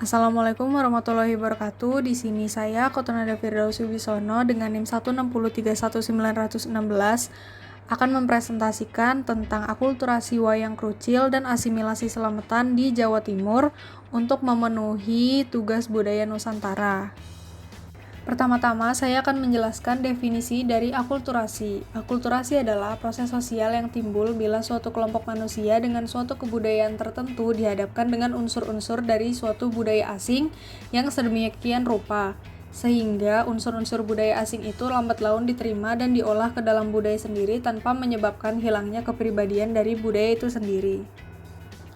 Assalamualaikum warahmatullahi wabarakatuh. Di sini saya Kotonada Firdaus Wibisono dengan NIM 160319116 akan mempresentasikan tentang akulturasi wayang krucil dan asimilasi selamatan di Jawa Timur untuk memenuhi tugas budaya Nusantara. Pertama-tama, saya akan menjelaskan definisi dari akulturasi. Akulturasi adalah proses sosial yang timbul bila suatu kelompok manusia dengan suatu kebudayaan tertentu dihadapkan dengan unsur-unsur dari suatu budaya asing yang sedemikian rupa, sehingga unsur-unsur budaya asing itu lambat laun diterima dan diolah ke dalam budaya sendiri tanpa menyebabkan hilangnya kepribadian dari budaya itu sendiri.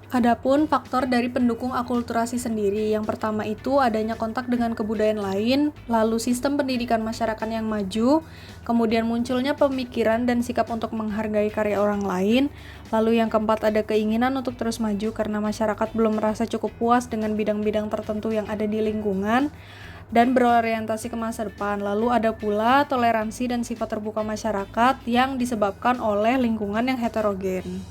Adapun faktor dari pendukung akulturasi sendiri, yang pertama itu adanya kontak dengan kebudayaan lain, lalu sistem pendidikan masyarakat yang maju, kemudian munculnya pemikiran dan sikap untuk menghargai karya orang lain, lalu yang keempat ada keinginan untuk terus maju karena masyarakat belum merasa cukup puas dengan bidang-bidang tertentu yang ada di lingkungan, dan berorientasi ke masa depan. Lalu ada pula toleransi dan sifat terbuka masyarakat yang disebabkan oleh lingkungan yang heterogen.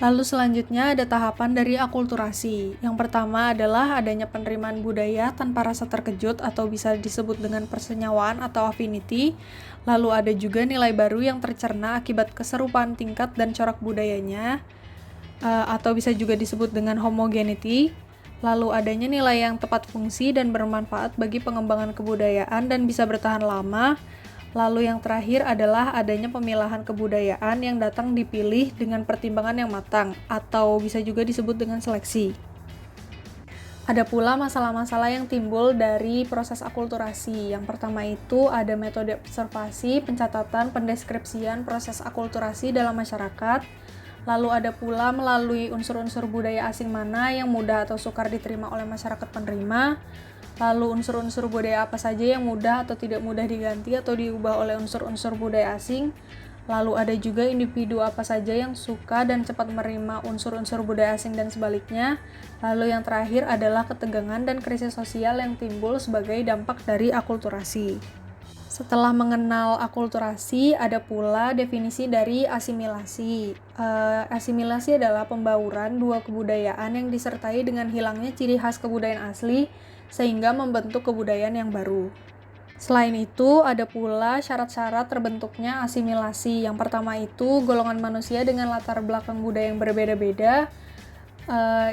Lalu selanjutnya ada tahapan dari akulturasi. Yang pertama adalah adanya penerimaan budaya tanpa rasa terkejut atau bisa disebut dengan persenyawaan atau affinity. Lalu ada juga nilai baru yang tercerna akibat keserupaan tingkat dan corak budayanya, atau bisa juga disebut dengan homogeneity. Lalu adanya nilai yang tepat fungsi dan bermanfaat bagi pengembangan kebudayaan dan bisa bertahan lama. Lalu yang terakhir adalah adanya pemilahan kebudayaan yang datang dipilih dengan pertimbangan yang matang, atau bisa juga disebut dengan seleksi. Ada pula masalah-masalah yang timbul dari proses akulturasi. Yang pertama itu ada metode observasi, pencatatan, pendeskripsian proses akulturasi dalam masyarakat. Lalu ada pula melalui unsur-unsur budaya asing mana yang mudah atau sukar diterima oleh masyarakat penerima. Lalu unsur-unsur budaya apa saja yang mudah atau tidak mudah diganti atau diubah oleh unsur-unsur budaya asing. Lalu ada juga individu apa saja yang suka dan cepat menerima unsur-unsur budaya asing dan sebaliknya. Lalu yang terakhir adalah ketegangan dan krisis sosial yang timbul sebagai dampak dari akulturasi. Setelah mengenal akulturasi, ada pula definisi dari asimilasi. Asimilasi adalah pembauran dua kebudayaan yang disertai dengan hilangnya ciri khas kebudayaan asli, sehingga membentuk kebudayaan yang baru. Selain itu, ada pula syarat-syarat terbentuknya asimilasi. Yang pertama itu, golongan manusia dengan latar belakang budaya yang berbeda-beda,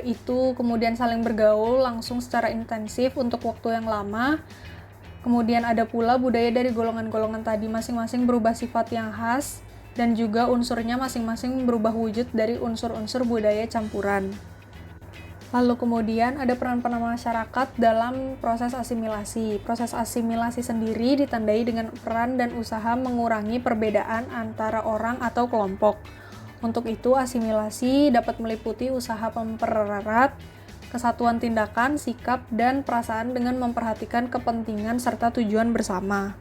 itu kemudian saling bergaul langsung secara intensif untuk waktu yang lama. Kemudian ada pula budaya dari golongan-golongan tadi masing-masing berubah sifat yang khas, dan juga unsurnya masing-masing berubah wujud dari unsur-unsur budaya campuran. Lalu kemudian ada peran-peran masyarakat dalam proses asimilasi. Proses asimilasi sendiri ditandai dengan peran dan usaha mengurangi perbedaan antara orang atau kelompok. Untuk itu, asimilasi dapat meliputi usaha mempererat kesatuan tindakan, sikap, dan perasaan dengan memperhatikan kepentingan serta tujuan bersama.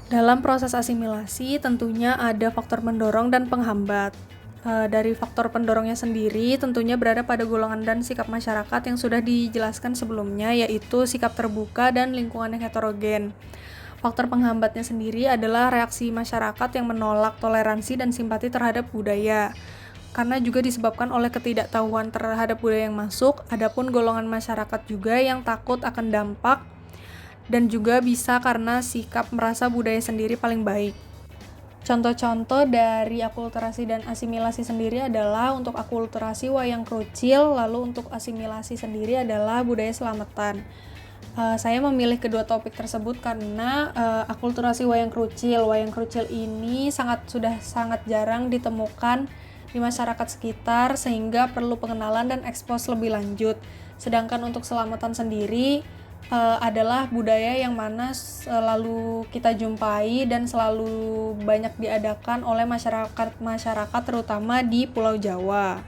Dalam proses asimilasi tentunya ada faktor pendorong dan penghambat. Dari faktor pendorongnya sendiri tentunya berada pada golongan dan sikap masyarakat yang sudah dijelaskan sebelumnya, yaitu sikap terbuka dan lingkungan yang heterogen. Faktor penghambatnya sendiri adalah reaksi masyarakat yang menolak toleransi dan simpati terhadap budaya, karena juga disebabkan oleh ketidaktahuan terhadap budaya yang masuk. Adapun golongan masyarakat juga yang takut akan dampak, dan juga bisa karena sikap merasa budaya sendiri paling baik. Contoh-contoh dari akulturasi dan asimilasi sendiri adalah untuk akulturasi wayang krucil, lalu untuk asimilasi sendiri adalah budaya selamatan. Saya memilih kedua topik tersebut karena akulturasi wayang krucil. Wayang krucil ini sudah sangat jarang ditemukan di masyarakat sekitar, sehingga perlu pengenalan dan ekspos lebih lanjut. Sedangkan untuk selamatan sendiri adalah budaya yang mana selalu kita jumpai dan selalu banyak diadakan oleh masyarakat terutama di Pulau Jawa.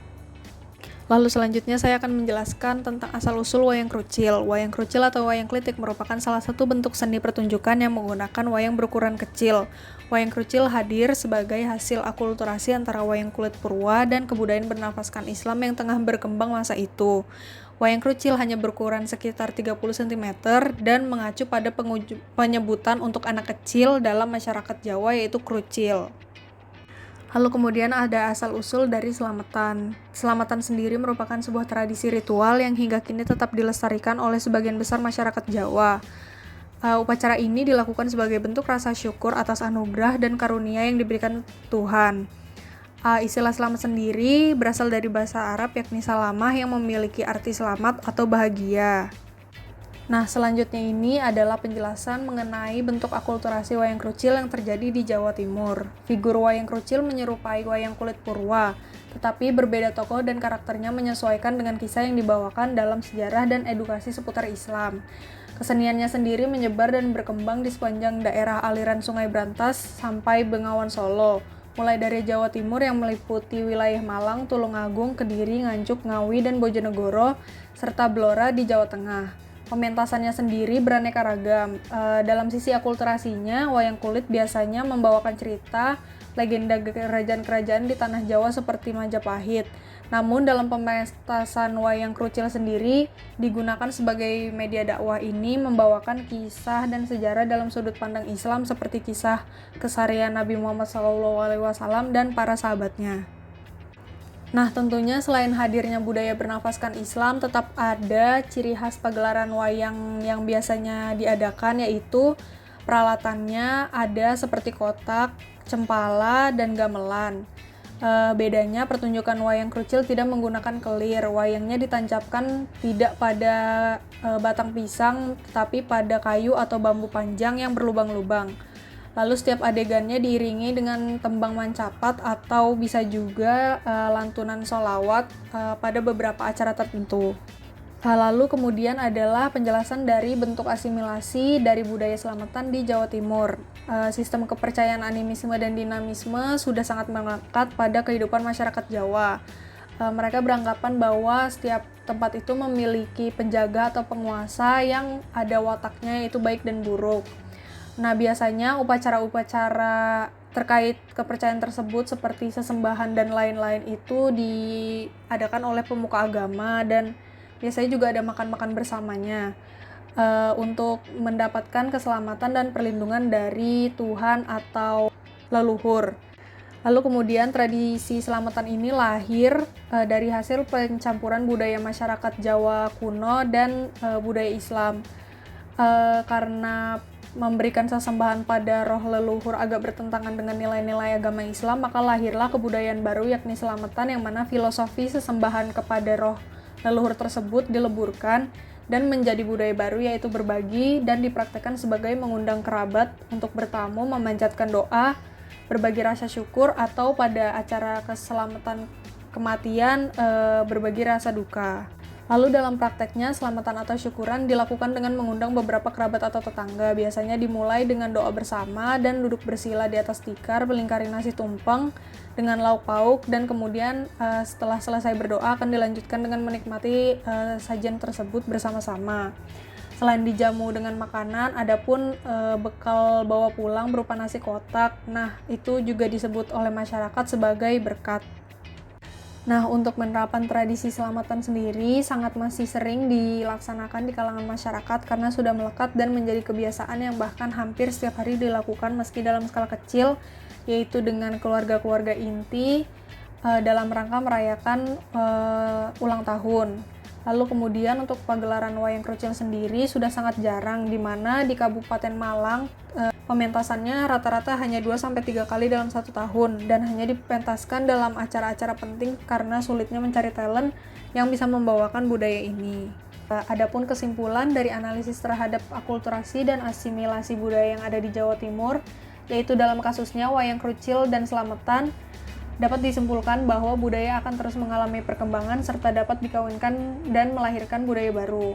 Lalu selanjutnya saya akan menjelaskan tentang asal-usul wayang krucil. Wayang krucil atau wayang klitik merupakan salah satu bentuk seni pertunjukan yang menggunakan wayang berukuran kecil. Wayang krucil hadir sebagai hasil akulturasi antara wayang kulit purwa dan kebudayaan bernafaskan Islam yang tengah berkembang masa itu. Wayang krucil hanya berukuran sekitar 30 cm dan mengacu pada penyebutan untuk anak kecil dalam masyarakat Jawa, yaitu krucil. Lalu kemudian ada asal-usul dari selamatan. Selamatan sendiri merupakan sebuah tradisi ritual yang hingga kini tetap dilestarikan oleh sebagian besar masyarakat Jawa. Upacara ini dilakukan sebagai bentuk rasa syukur atas anugerah dan karunia yang diberikan Tuhan. Istilah selamat sendiri berasal dari bahasa Arab yakni salamah yang memiliki arti selamat atau bahagia. Nah, selanjutnya ini adalah penjelasan mengenai bentuk akulturasi wayang krucil yang terjadi di Jawa Timur. Figur wayang krucil menyerupai wayang kulit purwa, tetapi berbeda tokoh dan karakternya menyesuaikan dengan kisah yang dibawakan dalam sejarah dan edukasi seputar Islam. Keseniannya sendiri menyebar dan berkembang di sepanjang daerah aliran Sungai Brantas sampai Bengawan Solo, mulai dari Jawa Timur yang meliputi wilayah Malang, Tulungagung, Kediri, Nganjuk, Ngawi, dan Bojonegoro, serta Blora di Jawa Tengah. Pementasannya sendiri beraneka ragam. Dalam sisi akulturasinya, wayang kulit biasanya membawakan cerita legenda kerajaan-kerajaan di tanah Jawa seperti Majapahit. Namun dalam pementasan wayang krucil sendiri digunakan sebagai media dakwah ini membawakan kisah dan sejarah dalam sudut pandang Islam seperti kisah keseharian Nabi Muhammad SAW dan para sahabatnya. Nah, tentunya selain hadirnya budaya bernafaskan Islam, tetap ada ciri khas pagelaran wayang yang biasanya diadakan, yaitu peralatannya ada seperti kotak, cempala, dan gamelan. Bedanya pertunjukan wayang krucil tidak menggunakan kelir, wayangnya ditancapkan tidak pada batang pisang, tapi pada kayu atau bambu panjang yang berlubang-lubang. Lalu setiap adegannya diiringi dengan tembang mancapat atau bisa juga lantunan sholawat pada beberapa acara tertentu. Lalu kemudian adalah penjelasan dari bentuk asimilasi dari budaya selamatan di Jawa Timur. Sistem kepercayaan animisme dan dinamisme sudah sangat melekat pada kehidupan masyarakat Jawa. Mereka beranggapan bahwa setiap tempat itu memiliki penjaga atau penguasa yang ada wataknya, yaitu baik dan buruk. Nah, biasanya upacara-upacara terkait kepercayaan tersebut seperti sesembahan dan lain-lain itu diadakan oleh pemuka agama, dan biasanya juga ada makan-makan bersamanya untuk mendapatkan keselamatan dan perlindungan dari Tuhan atau leluhur. Lalu kemudian tradisi selamatan ini lahir dari hasil pencampuran budaya masyarakat Jawa kuno dan budaya Islam. Karena memberikan sesembahan pada roh leluhur agak bertentangan dengan nilai-nilai agama Islam, maka lahirlah kebudayaan baru yakni selamatan, yang mana filosofi sesembahan kepada roh leluhur tersebut dileburkan dan menjadi budaya baru, yaitu berbagi dan dipraktekkan sebagai mengundang kerabat untuk bertamu, memanjatkan doa, berbagi rasa syukur, atau pada acara keselamatan kematian berbagi rasa duka. Lalu dalam prakteknya, selamatan atau syukuran dilakukan dengan mengundang beberapa kerabat atau tetangga. Biasanya dimulai dengan doa bersama dan duduk bersila di atas tikar, melingkari nasi tumpeng dengan lauk pauk, dan kemudian setelah selesai berdoa akan dilanjutkan dengan menikmati sajian tersebut bersama-sama. Selain dijamu dengan makanan, adapun bekal bawa pulang berupa nasi kotak. Nah, itu juga disebut oleh masyarakat sebagai berkat. Nah, untuk penerapan tradisi selamatan sendiri sangat masih sering dilaksanakan di kalangan masyarakat karena sudah melekat dan menjadi kebiasaan yang bahkan hampir setiap hari dilakukan meski dalam skala kecil, yaitu dengan keluarga-keluarga inti dalam rangka merayakan ulang tahun. Lalu kemudian untuk pagelaran wayang krucil sendiri sudah sangat jarang, di mana di Kabupaten Malang pementasannya rata-rata hanya 2-3 kali dalam 1 tahun dan hanya dipentaskan dalam acara-acara penting karena sulitnya mencari talent yang bisa membawakan budaya ini. Adapun kesimpulan dari analisis terhadap akulturasi dan asimilasi budaya yang ada di Jawa Timur, yaitu dalam kasusnya wayang krucil dan selamatan, dapat disimpulkan bahwa budaya akan terus mengalami perkembangan serta dapat dikawinkan dan melahirkan budaya baru.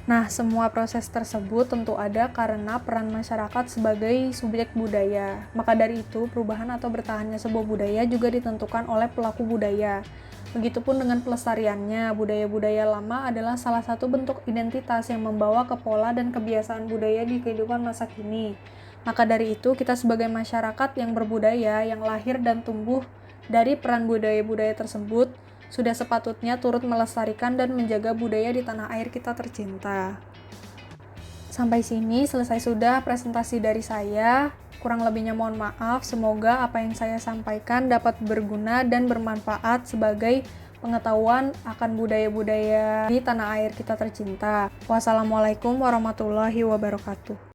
Nah, semua proses tersebut tentu ada karena peran masyarakat sebagai subjek budaya. Maka dari itu, perubahan atau bertahannya sebuah budaya juga ditentukan oleh pelaku budaya. Begitupun dengan pelestariannya, budaya-budaya lama adalah salah satu bentuk identitas yang membawa ke pola dan kebiasaan budaya di kehidupan masa kini. Maka dari itu, kita sebagai masyarakat yang berbudaya, yang lahir dan tumbuh dari peran budaya-budaya tersebut, sudah sepatutnya turut melestarikan dan menjaga budaya di tanah air kita tercinta. Sampai sini selesai sudah presentasi dari saya. Kurang lebihnya mohon maaf, semoga apa yang saya sampaikan dapat berguna dan bermanfaat sebagai pengetahuan akan budaya-budaya di tanah air kita tercinta. Wassalamualaikum warahmatullahi wabarakatuh.